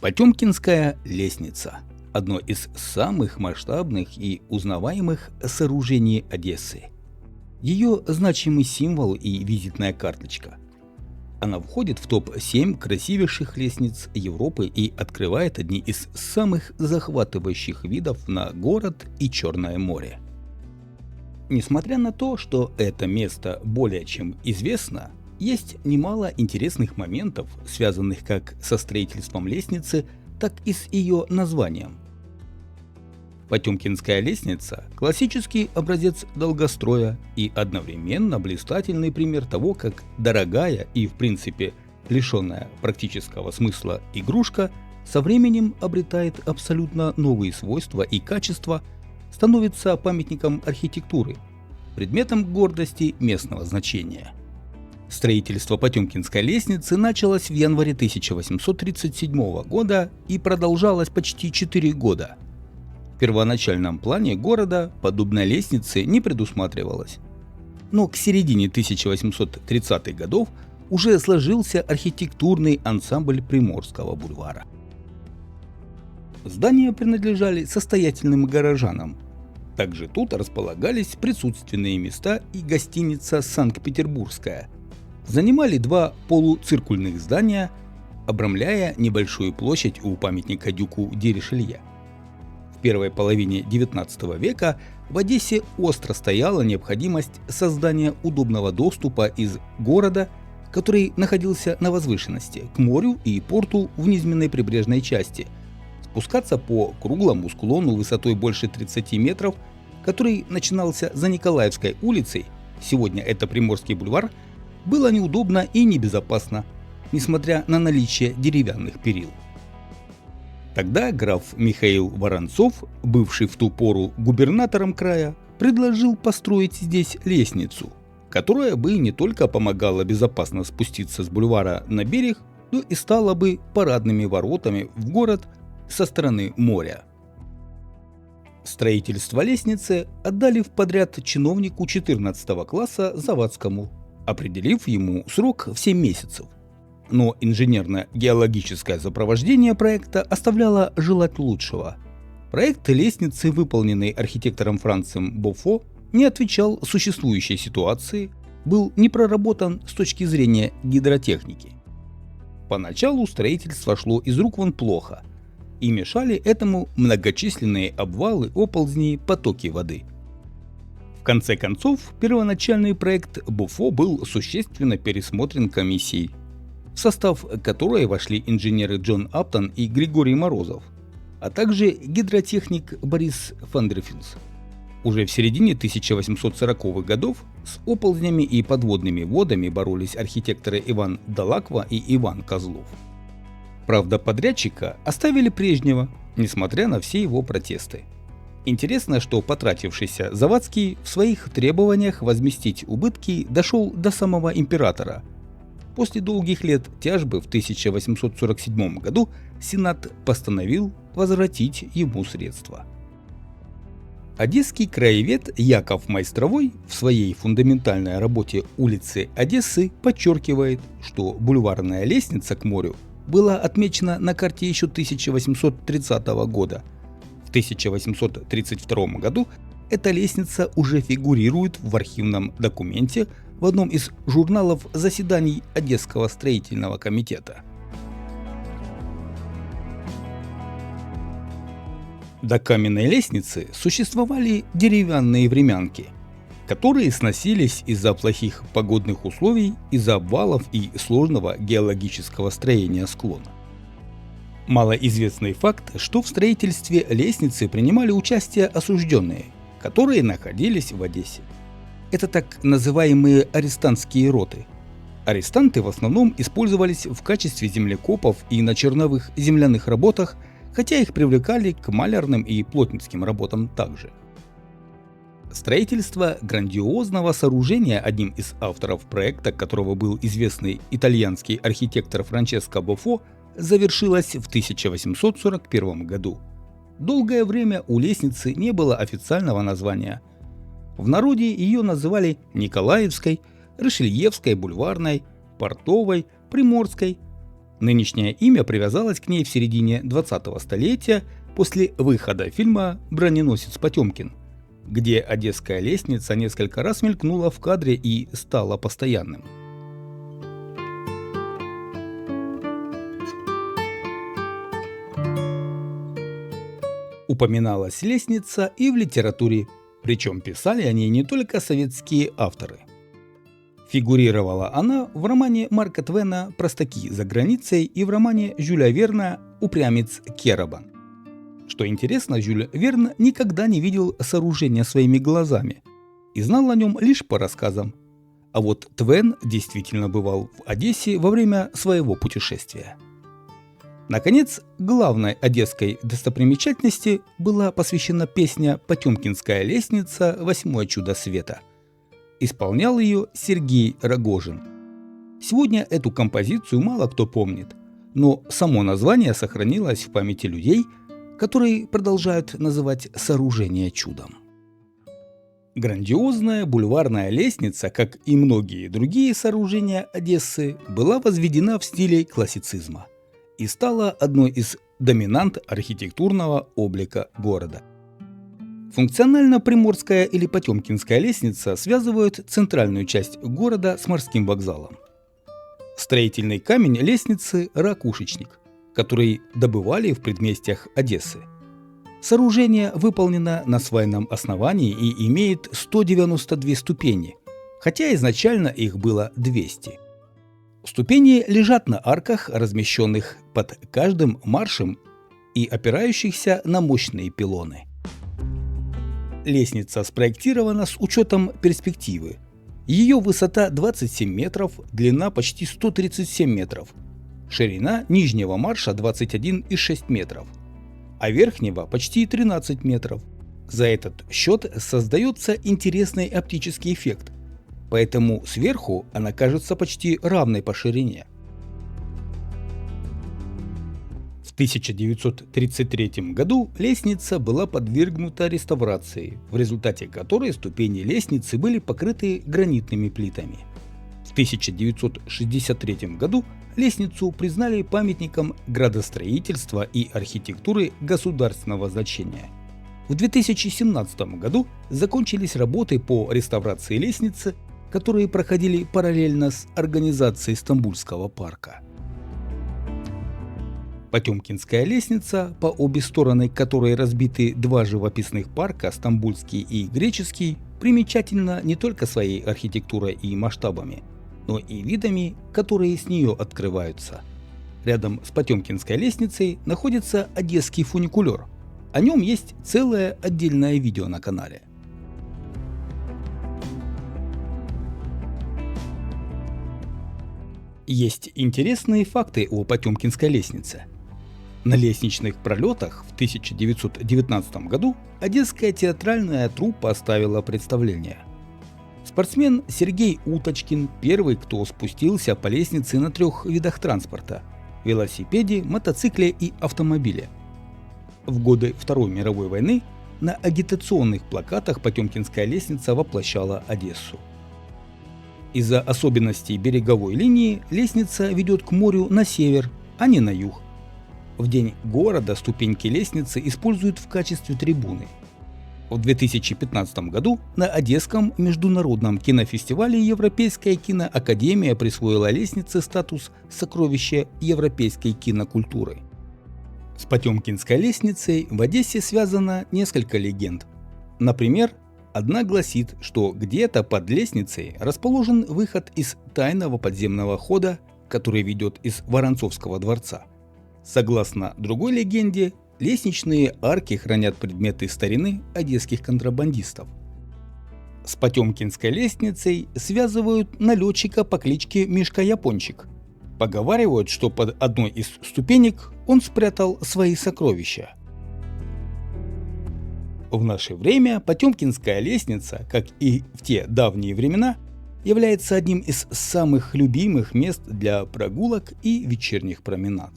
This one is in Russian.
Потемкинская лестница – одно из самых масштабных и узнаваемых сооружений Одессы. Ее значимый символ и визитная карточка. Она входит в топ-7 красивейших лестниц Европы и открывает одни из самых захватывающих видов на город и Черное море. Несмотря на то, что это место более чем известно, есть немало интересных моментов, связанных как со строительством лестницы, так и с ее названием. Потемкинская лестница – классический образец долгостроя и одновременно блистательный пример того, как дорогая и в принципе лишенная практического смысла игрушка со временем обретает абсолютно новые свойства и качества, становится памятником архитектуры, предметом гордости местного значения. Строительство Потемкинской лестницы началось в январе 1837 года и продолжалось почти 4 года. В первоначальном плане города подобной лестницы не предусматривалось. Но к середине 1830-х годов уже сложился архитектурный ансамбль Приморского бульвара. Здания принадлежали состоятельным горожанам. Также тут располагались присутственные места и гостиница «Санкт-Петербургская». Занимали два полуциркульных здания, обрамляя небольшую площадь у памятника дюку де Ришелье. В первой половине XIX века в Одессе остро стояла необходимость создания удобного доступа из города, который находился на возвышенности, к морю и порту в низменной прибрежной части, спускаться по круглому склону высотой больше 30 метров, который начинался за Николаевской улицей, сегодня это Приморский бульвар, было неудобно и небезопасно, несмотря на наличие деревянных перил. Тогда граф Михаил Воронцов, бывший в ту пору губернатором края, предложил построить здесь лестницу, которая бы не только помогала безопасно спуститься с бульвара на берег, но и стала бы парадными воротами в город со стороны моря. Строительство лестницы отдали в подряд чиновнику 14 класса Завадскому, определив ему срок в 7 месяцев. Но инженерно-геологическое сопровождение проекта оставляло желать лучшего. Проект лестницы, выполненный архитектором Францем Бофо, не отвечал существующей ситуации, был не проработан с точки зрения гидротехники. Поначалу строительство шло из рук вон плохо, и мешали этому многочисленные обвалы, оползни, потоки воды. В конце концов, первоначальный проект Бофо был существенно пересмотрен комиссией, в состав которой вошли инженеры Джон Аптон и Григорий Морозов, а также гидротехник Борис Фандерфилс. Уже в середине 1840-х годов с оползнями и подводными водами боролись архитекторы Иван Далаква и Иван Козлов. Правда, подрядчика оставили прежнего, несмотря на все его протесты. Интересно, что потратившийся Завадский в своих требованиях возместить убытки дошел до самого императора. После долгих лет тяжбы в 1847 году Сенат постановил возвратить ему средства. Одесский краевед Яков Майстровой в своей фундаментальной работе «Улицы Одессы» подчеркивает, что бульварная лестница к морю была отмечена на карте еще 1830 года. В 1832 году эта лестница уже фигурирует в архивном документе в одном из журналов заседаний Одесского строительного комитета. До каменной лестницы существовали деревянные времянки, которые сносились из-за плохих погодных условий, из-за обвалов и сложного геологического строения склона. Малоизвестный факт, что в строительстве лестницы принимали участие осужденные, которые находились в Одессе. Это так называемые арестантские роты. Арестанты в основном использовались в качестве землекопов и на черновых земляных работах, хотя их привлекали к малярным и плотницким работам также. Строительство грандиозного сооружения, одним из авторов проекта которого был известный итальянский архитектор Франческо Бофо, завершилось в 1841 году. Долгое время у лестницы не было официального названия. В народе ее называли Николаевской, Ришельевской бульварной, Портовой, Приморской. Нынешнее имя привязалось к ней в середине 20-го столетия после выхода фильма «Броненосец Потемкин», где одесская лестница несколько раз мелькнула в кадре и стала постоянным. Упоминалась лестница и в литературе, причем писали о ней не только советские авторы. Фигурировала она в романе Марка Твена «Простаки за границей» и в романе Жюля Верна «Упрямец Керобан». Что интересно, Жюль Верн никогда не видел сооружения своими глазами и знал о нем лишь по рассказам. А вот Твен действительно бывал в Одессе во время своего путешествия. Наконец, главной одесской достопримечательности была посвящена песня «Потемкинская лестница. Восьмое чудо света». Исполнял ее Сергей Рогожин. Сегодня эту композицию мало кто помнит, но само название сохранилось в памяти людей, которые продолжают называть сооружение чудом. Грандиозная бульварная лестница, как и многие другие сооружения Одессы, была возведена в стиле классицизма и стала одной из доминант архитектурного облика города. Функционально Приморская или Потемкинская лестница связывают центральную часть города с морским вокзалом. Строительный камень лестницы – ракушечник, который добывали в предместьях Одессы. Сооружение выполнено на свайном основании и имеет 192 ступени, хотя изначально их было 200. Ступени лежат на арках, размещенных под каждым маршем и опирающихся на мощные пилоны. Лестница спроектирована с учетом перспективы. Ее высота 27 метров, длина почти 137 метров, ширина нижнего марша 21,6 метров, а верхнего почти 13 метров. За этот счет создается интересный оптический эффект, поэтому сверху она кажется почти равной по ширине. В 1933 году лестница была подвергнута реставрации, в результате которой ступени лестницы были покрыты гранитными плитами. В 1963 году лестницу признали памятником градостроительства и архитектуры государственного значения. В 2017 году закончились работы по реставрации лестницы, которые проходили параллельно с организацией Стамбульского парка. Потемкинская лестница, по обе стороны которой разбиты два живописных парка, Стамбульский и Греческий, примечательна не только своей архитектурой и масштабами, но и видами, которые с нее открываются. Рядом с Потемкинской лестницей находится Одесский фуникулер. О нем есть целое отдельное видео на канале. Есть интересные факты о Потемкинской лестнице. На лестничных пролетах в 1919 году Одесская театральная труппа ставила представление. Спортсмен Сергей Уточкин первый, кто спустился по лестнице на 3 видах транспорта – велосипеде, мотоцикле и автомобиле. В годы Второй мировой войны на агитационных плакатах Потемкинская лестница воплощала Одессу. Из-за особенностей береговой линии лестница ведет к морю на север, а не на юг. В день города ступеньки лестницы используют в качестве трибуны. В 2015 году на Одесском международном кинофестивале Европейская киноакадемия присвоила лестнице статус сокровища европейской кинокультуры. С Потемкинской лестницей в Одессе связано несколько легенд. Например, одна гласит, что где-то под лестницей расположен выход из тайного подземного хода, который ведет из Воронцовского дворца. Согласно другой легенде, лестничные арки хранят предметы старины одесских контрабандистов. С Потемкинской лестницей связывают налетчика по кличке Мишка Япончик. Поговаривают, что под одной из ступенек он спрятал свои сокровища. В наше время Потемкинская лестница, как и в те давние времена, является одним из самых любимых мест для прогулок и вечерних променад.